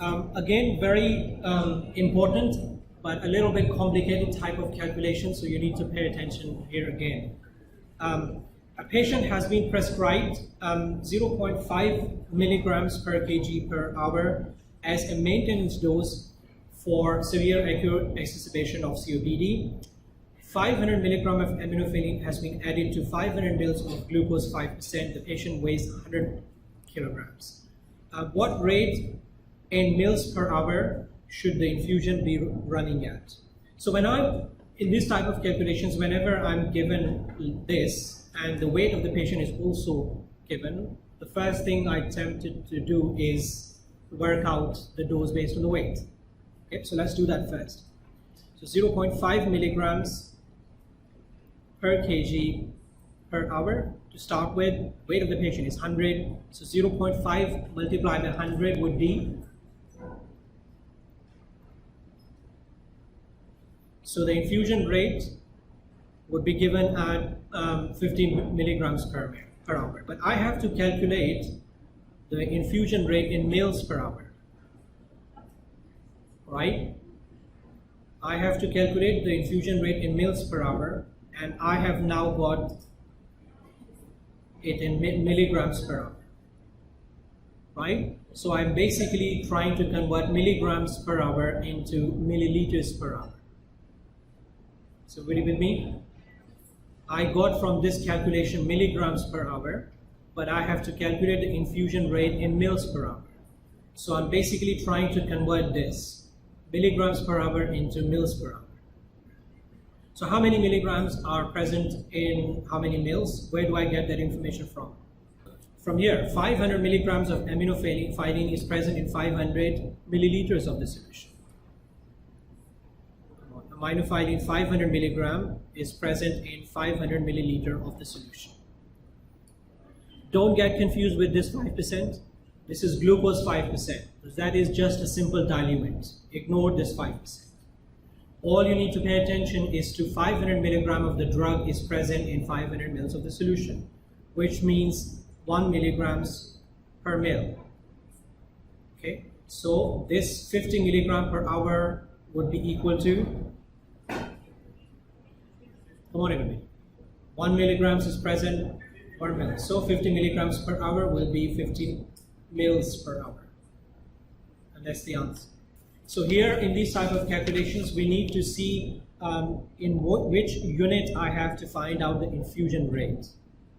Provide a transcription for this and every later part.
Again, very important, but a little bit complicated type of calculation, so you need to pay attention here again. A patient has been prescribed 0.5 milligrams per kg per hour as a maintenance dose for severe acute exacerbation of COPD. 500 milligram of aminophylline has been added to 500 mils of glucose 5%. The patient weighs 100 kilograms. What rate in mils per hour should the infusion be running at? So when I'm in this type of calculations, whenever I'm given this and the weight of the patient is also given, the first thing I attempted to do is work out the dose based on the weight. Okay, so let's do that first. So 0.5 milligrams per kg per hour. To start with, weight of the patient is 100. So 0.5 multiplied by 100 would be, so the infusion rate would be given at 15 milligrams per hour. But I have to calculate the infusion rate in mils per hour, right? I have to calculate the infusion rate in mils per hour, and I have now got it in milligrams per hour, right? So I'm basically trying to convert milligrams per hour into milliliters per hour. So are you with me? I got from this calculation milligrams per hour, but I have to calculate the infusion rate in mils per hour. So I'm basically trying to convert this milligrams per hour into mils per hour. So how many milligrams are present in how many mils? Where do I get that information from? From here, 500 milligrams of aminophylline is present in 500 milliliters of the solution. Aminophylline 500 milligram is present in 500 milliliter of the solution. Don't get confused with this 5%. This is glucose 5%, because that is just a simple diluent. Ignore this 5%. All you need to pay attention is to 500 milligram of the drug is present in 500 mils of the solution, which means 1 milligrams per mil. Okay, so this 50 milligram per hour would be equal to, come on everybody, 1 milligrams is present per mil. So 50 milligrams per hour will be 50 mils per hour. And that's the answer. So here in these type of calculations, we need to see which unit I have to find out the infusion rate.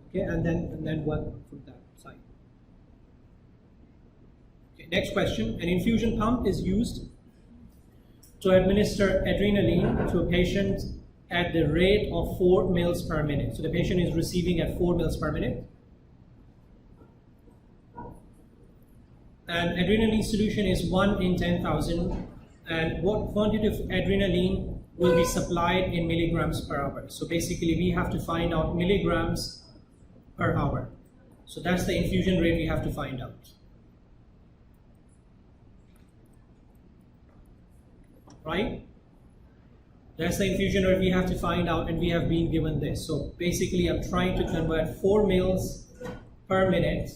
Okay, and then work from that side. Okay, next question. An infusion pump is used to administer adrenaline to a patient at the rate of 4 mils per minute. So the patient is receiving at 4 mils per minute. And adrenaline solution is 1 in 10,000. And what quantity of adrenaline will be supplied in milligrams per hour? So basically we have to find out milligrams per hour. So that's the infusion rate we have to find out. Right? That's the infusion rate we have to find out, and we have been given this. So basically I'm trying to convert 4 mils per minute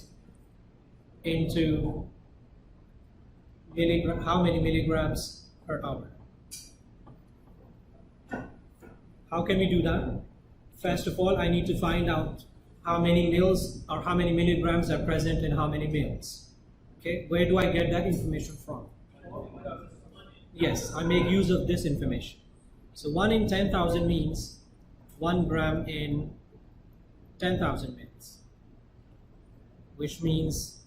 into how many milligrams per hour. How can we do that? First of all, I need to find out how many mils or how many milligrams are present in how many mils. Okay, where do I get that information from? Yes, I make use of this information. So 1 in 10,000 means 1 gram in 10,000 mils, which means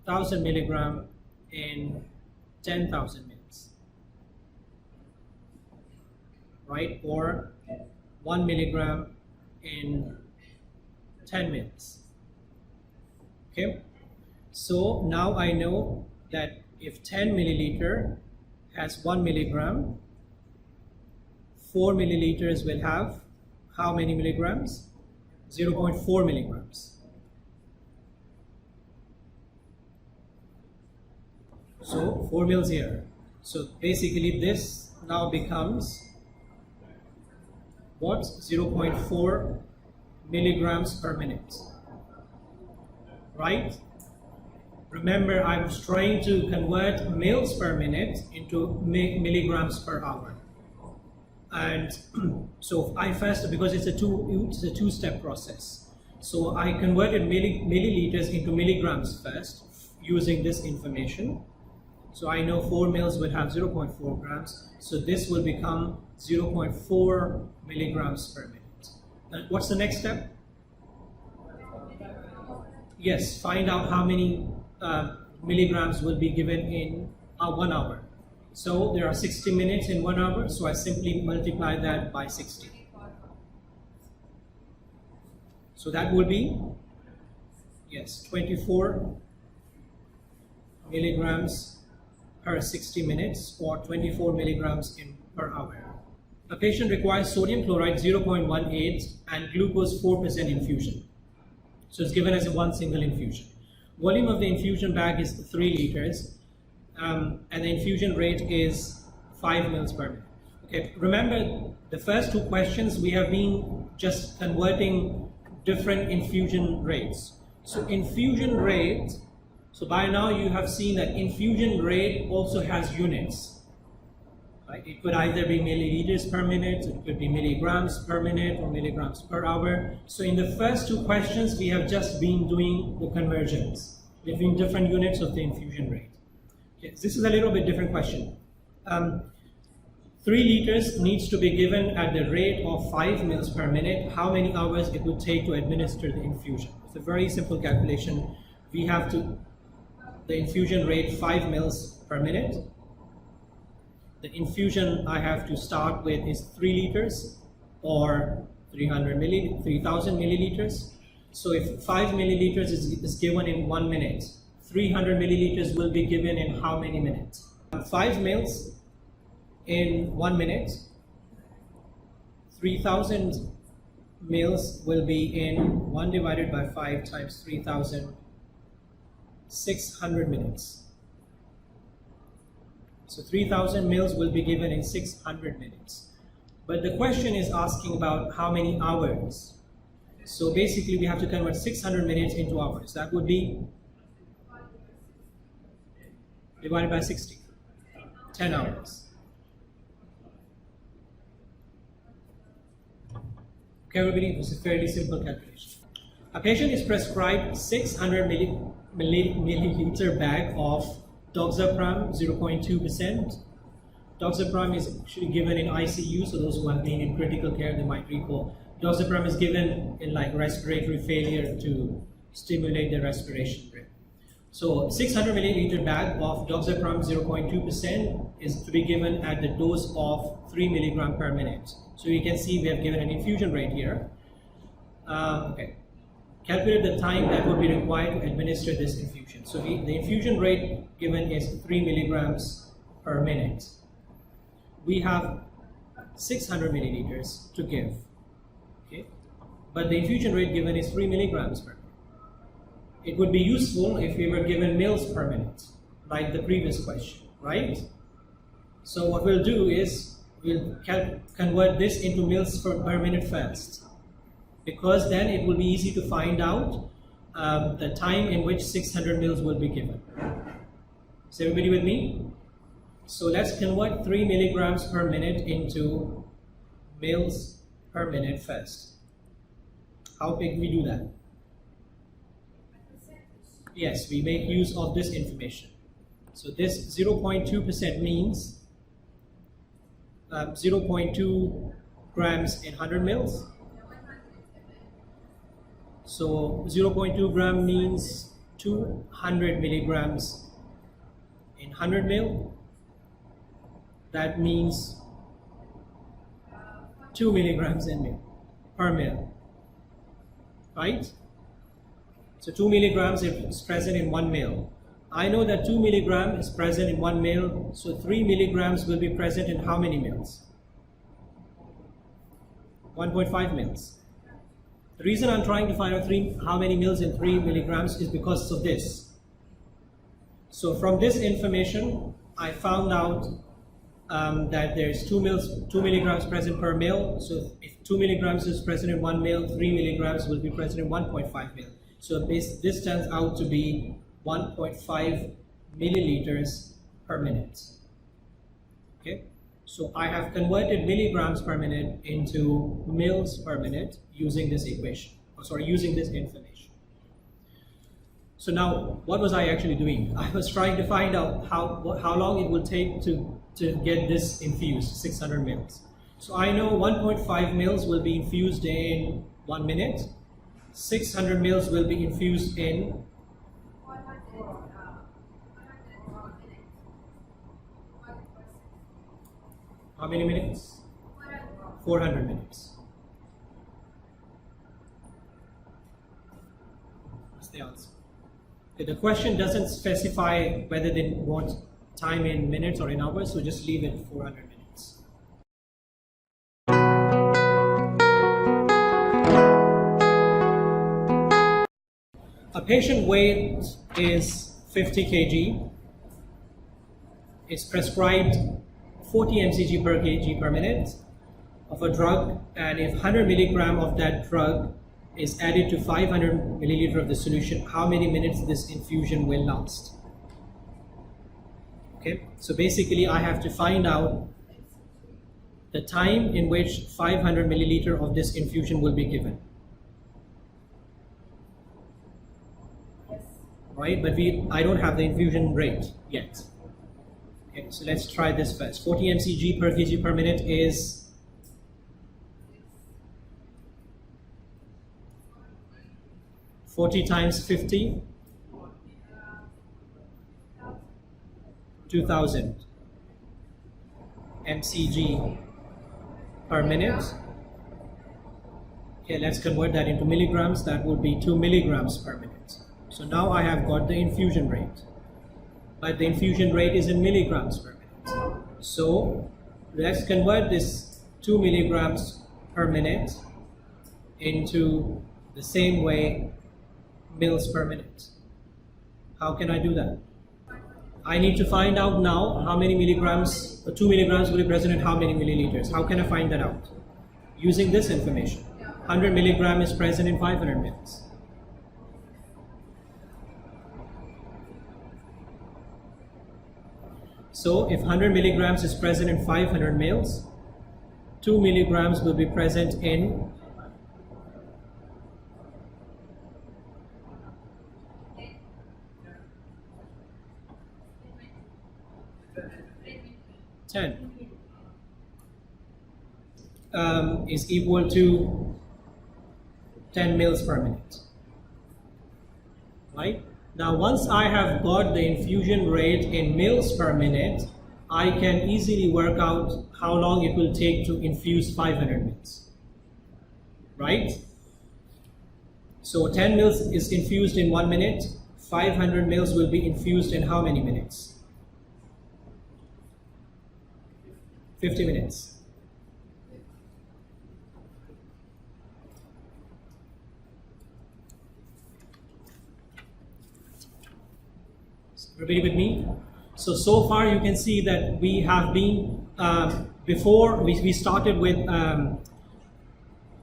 1000 milligram in 10,000 mils, right? Or 1 milligram in 10 mils. Okay, so now I know that if 10 milliliter has 1 milligram, 4 milliliters will have how many milligrams? 0.4 milligrams. So 4 mils here. So basically this now becomes what? 0.4 milligrams per minute. Right? Remember, I was trying to convert mils per minute into milligrams per hour. And so I first, because it's a two-step process. So I converted milliliters into milligrams first using this information. So I know 4 mils would have 0.4 grams. So this will become 0.4 milligrams per minute. And what's the next step? Yes, find out how many milligrams will be given in 1 hour. So there are 60 minutes in 1 hour, so I simply multiply that by 60. So that would be, yes, 24 milligrams per 60 minutes, or 24 milligrams per hour. A patient requires sodium chloride 0.18 and glucose 4% infusion. So it's given as one single infusion. Volume of the infusion bag is 3 liters, and the infusion rate is 5 mils per minute. Okay, remember the first 2 questions we have been just converting different infusion rates. So infusion rate, so by now you have seen that infusion rate also has units. Right? It could either be milliliters per minute, it could be milligrams per minute, or milligrams per hour. So in the first 2 questions, we have just been doing the conversions between different units of the infusion rate. Okay, this is a little bit different question. 3 liters needs to be given at the rate of 5 mils per minute. How many hours it would take to administer the infusion? It's a very simple calculation. We have to, the infusion rate 5 mils per minute. The infusion I have to start with is 3 liters or 3000 milliliters. So if 5 milliliters is given in 1 minute, 300 milliliters will be given in how many minutes? 5 mils in 1 minute, 3000 mils will be in 1 divided by 5 times 3000, 600 minutes. So 3000 mils will be given in 600 minutes. But the question is asking about how many hours. So basically we have to convert 600 minutes into hours. That would be divided by 60, 10 hours. Okay, everybody, this is a fairly simple calculation. A patient is prescribed 600 milliliter bag of doxapram 0.2%. Doxapram is actually given in ICU, so those who have been in critical care, they might recall. Doxapram is given in like respiratory failure to stimulate the respiration rate. So 600 milliliter bag of doxapram 0.2% is to be given at the dose of 3 milligram per minute. So you can see we have given an infusion rate here. Okay. Calculate the time that would be required to administer this infusion. So the infusion rate given is 3 milligrams per minute. We have 600 milliliters to give. Okay. But the infusion rate given is 3 milligrams per minute. It would be useful if we were given mils per minute, like the previous question, right? So what we'll do is we'll convert this into mils per minute first, because then it will be easy to find out the time in which 600 mils will be given. Is everybody with me? So let's convert 3 milligrams per minute into mils per minute first. How can we do that? Yes, we make use of this information. So this 0.2% means 0.2 grams in 100 mils. So 0.2 gram means 200 milligrams in 100 mil. That means 2 milligrams per mil, right? So 2 milligrams is present in 1 mil. I know that 2 milligrams is present in 1 mil, so 3 milligrams will be present in how many mils? 1.5 mils. The reason I'm trying to find out how many mils in 3 milligrams is because of this. So from this information, I found out that there's 2 milligrams present per mil. So if 2 milligrams is present in 1 mil, 3 milligrams will be present in 1.5 mil. So this turns out to be 1.5 milliliters per minute. Okay, so I have converted milligrams per minute into mils per minute using this equation, using this information. So now, what was I actually doing? I was trying to find out how long it will take to get this infused, 600 mils. So I know 1.5 mils will be infused in 1 minute. 600 mils will be infused in how many minutes? 400 minutes. That's the answer. Okay, the question doesn't specify whether they want time in minutes or in hours, so just leave it 400 minutes. A patient weight is 50 kg. It's prescribed 40 mcg per kg per minute of a drug, and if 100 milligram of that drug is added to 500 milliliter of the solution, how many minutes this infusion will last? Okay, so basically I have to find out the time in which 500 milliliter of this infusion will be given. Right, but I don't have the infusion rate yet. Okay, so let's try this first. 40 mcg per kg per minute is 40 times 50, 2000 mcg per minute. Okay, let's convert that into milligrams. That would be 2 milligrams per minute. So now I have got the infusion rate, but the infusion rate is in milligrams per minute. So let's convert this 2 milligrams per minute into the same way mils per minute. How can I do that? I need to find out now how many milligrams, 2 milligrams will be present in how many milliliters. How can I find that out? Using this information. 100 milligram is present in 500 mils. So if 100 milligrams is present in 500 mils, 2 milligrams will be present in 10 is equal to 10 mils per minute. Right? Now, once I have got the infusion rate in mils per minute, I can easily work out how long it will take to infuse 500 mils. Right? So 10 mils is infused in 1 minute. 500 mils will be infused in how many minutes? 50 minutes. Repeat with me. So far you can see that we have been, before we started with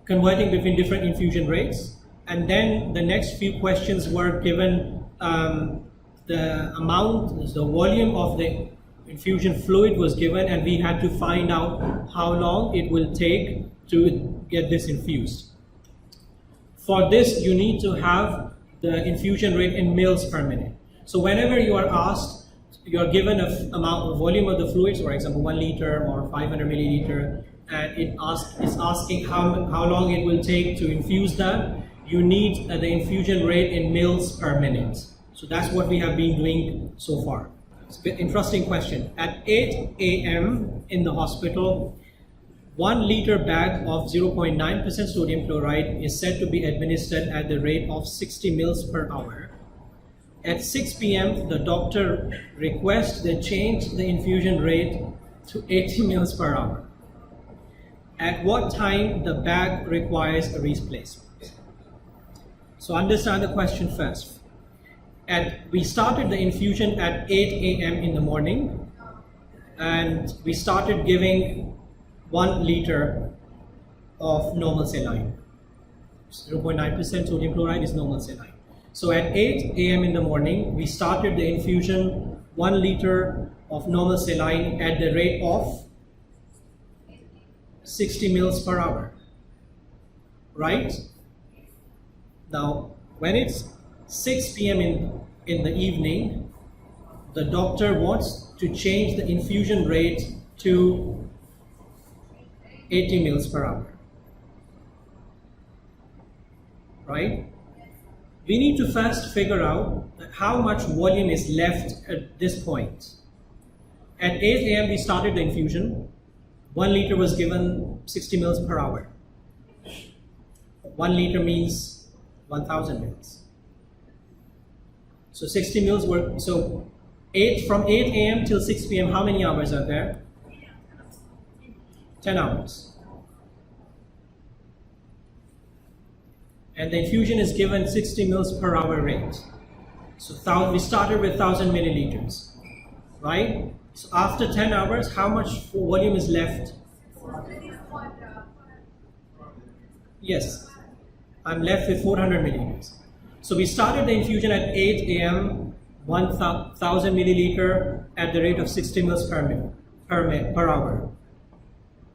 converting between different infusion rates, and then the next few questions were given the amount, the volume of the infusion fluid was given, and we had to find out how long it will take to get this infused. For this, you need to have the infusion rate in mils per minute. So whenever you are asked, you are given a volume of the fluids, for example 1 liter or 500 milliliter, and it's asking how long it will take to infuse that, you need the infusion rate in mils per minute. So that's what we have been doing so far. It's an interesting question. At 8 a.m. in the hospital, 1 liter bag of 0.9% sodium chloride is said to be administered at the rate of 60 mils per hour. At 6 p.m., the doctor requests they change the infusion rate to 80 mils per hour. At what time the bag requires a replacement? So understand the question first. We started the infusion at 8 a.m. in the morning, and we started giving 1 liter of normal saline. 0.9% sodium chloride is normal saline. So at 8 a.m. in the morning, we started the infusion 1 liter of normal saline at the rate of 60 mils per hour, right? Now, when it's 6 p.m. in the evening, the doctor wants to change the infusion rate to 80 mils per hour, right? We need to first figure out how much volume is left at this point. At 8 a.m. we started the infusion. 1 liter was given 60 mils per hour. 1 liter means 1000 mils. So 60 mils were, so from 8 a.m. till 6 p.m. how many hours are there? 10 hours. And the infusion is given 60 mils per hour rate. So we started with 1000 milliliters, right? So after 10 hours, how much volume is left? Yes, I'm left with 400 milliliters. So we started the infusion at 8 a.m., 1000 milliliter at the rate of 60 mils per hour.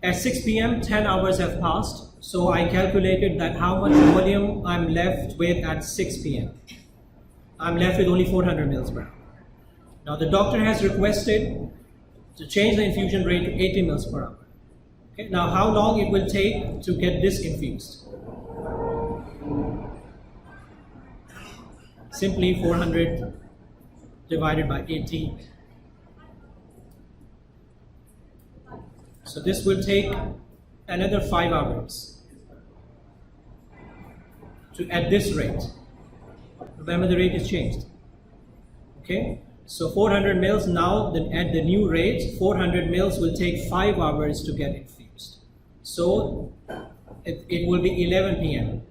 At 6 p.m., 10 hours have passed. So I calculated that how much volume I'm left with at 6 p.m. I'm left with only 400 mils per hour. Now the doctor has requested to change the infusion rate to 80 mils per hour. Okay. Now how long it will take to get this infused? Simply 400 divided by 80. So this will take another 5 hours at this rate. Remember, the rate is changed. Okay, so 400 mils now, then at the new rate, 400 mils will take 5 hours to get infused. So it will be 11 p.m.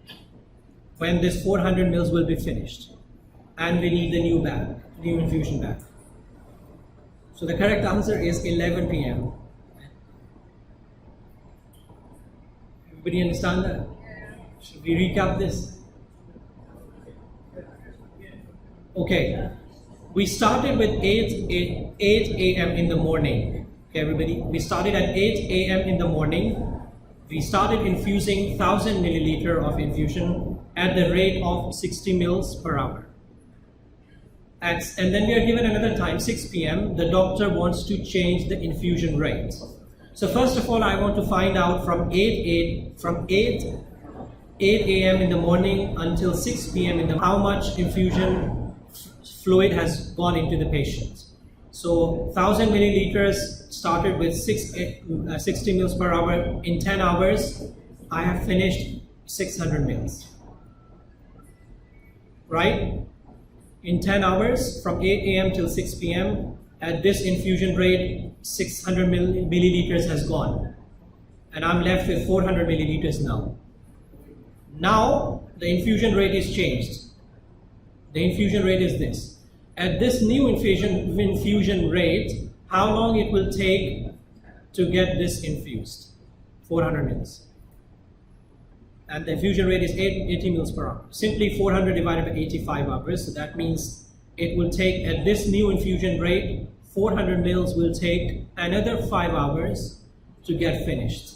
when this 400 mils will be finished, and we need the new infusion bag. So the correct answer is 11 p.m. Everybody understand that? Should we recap this? Okay, we started with 8 a.m. in the morning. Okay, everybody, we started at 8 a.m. in the morning. We started infusing 1000 milliliter of infusion at the rate of 60 mils per hour. And then we are given another time, 6 p.m. The doctor wants to change the infusion rate. So first of all, I want to find out from 8 a.m. in the morning until 6 p.m. how much infusion fluid has gone into the patient. So 1000 milliliters started with 60 mils per hour. In 10 hours, I have finished 600 mils. Right? In 10 hours, from 8 a.m. till 6 p.m., at this infusion rate, 600 milliliters has gone. And I'm left with 400 milliliters now. Now, the infusion rate is changed. The infusion rate is this. At this new infusion rate, how long it will take to get this infused? 400 mils. And the infusion rate is 80 mils per hour. Simply 400 divided by 85 hours. So that means it will take, at this new infusion rate, 400 mils will take another 5 hours to get finished.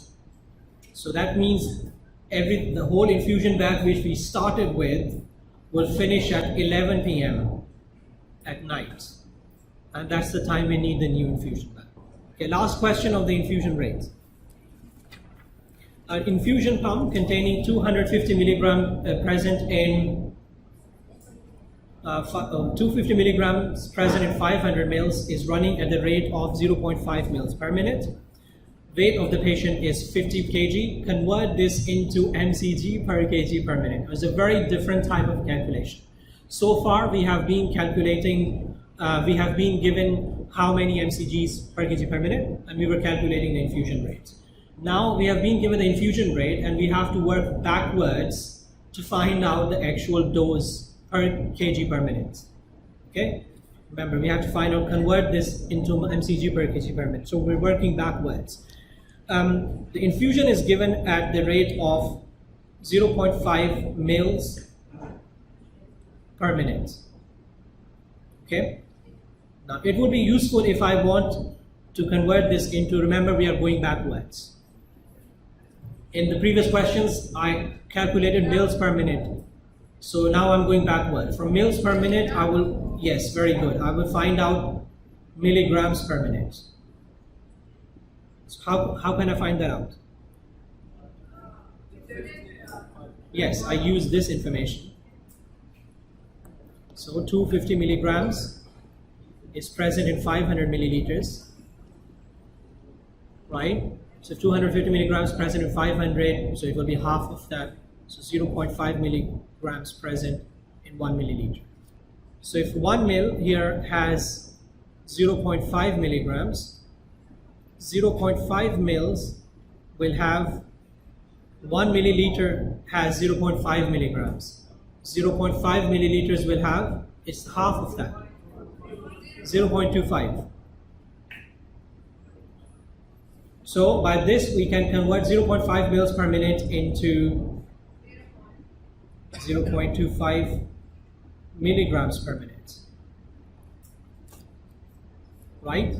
So that means the whole infusion bag which we started with will finish at 11 p.m. at night. And that's the time we need the new infusion bag. Okay, last question of the infusion rate. An infusion pump containing 250 milligram present in 250 milligrams present in 500 mils is running at the rate of 0.5 mils per minute. Weight of the patient is 50 kg. Convert this into mcg per kg per minute. It's a very different type of calculation. So far, we have been calculating, we have been given how many mcgs per kg per minute, and we were calculating the infusion rate. Now we have been given the infusion rate, and we have to work backwards to find out the actual dose per kg per minute. Okay? Remember, we have to convert this into mcg per kg per minute. So we're working backwards. The infusion is given at the rate of 0.5 mils per minute. Okay. Now it would be useful if I want to convert this into, remember we are going backwards. In the previous questions, I calculated mils per minute. So now I'm going backward. From mils per minute, I will, yes, very good. I will find out milligrams per minute. So how can I find that out? Yes, I use this information. So 250 milligrams is present in 500 milliliters, right? So 250 milligrams present in 500, so it will be half of that. So 0.5 milligrams present in 1 milliliter. So if 1 mil here has 0.5 milligrams, 0.5 mils will have 1 milliliter has 0.5 milligrams. 0.5 milliliters will have, it's half of that, 0.25. So by this we can convert 0.5 mils per minute into 0.25 milligrams per minute. Right?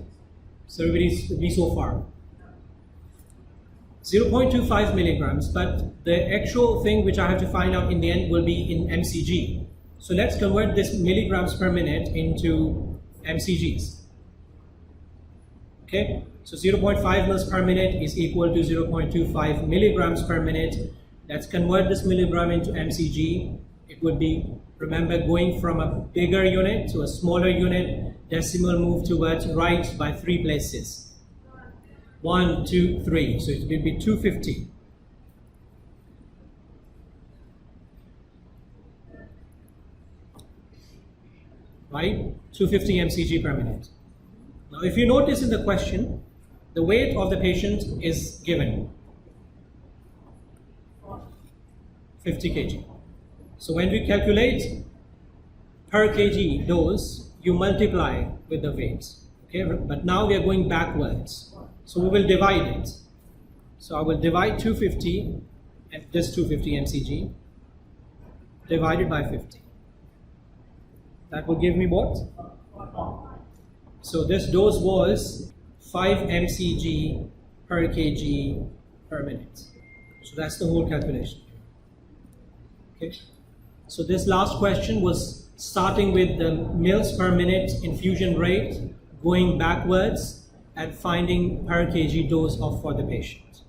So everybody's with me so far. 0.25 milligrams, but the actual thing which I have to find out in the end will be in mcg. So let's convert this milligrams per minute into mcgs. Okay, so 0.5 mils per minute is equal to 0.25 milligrams per minute. Let's convert this milligram into mcg. It would be, remember, going from a bigger unit to a smaller unit, decimal move towards right by 3 places. 1, 2, 3. So it will be 250. Right? 250 mcg per minute. Now, if you notice in the question, the weight of the patient is given 50 kg. So when we calculate per kg dose, you multiply with the weight. Okay, but now we are going backwards. So we will divide it. So I will divide 250 and this 250 mcg divided by 50. That will give me what? So this dose was 5 mcg per kg per minute. So that's the whole calculation. Okay. So this last question was starting with the mils per minute infusion rate, going backwards and finding per kg dose of for the patient.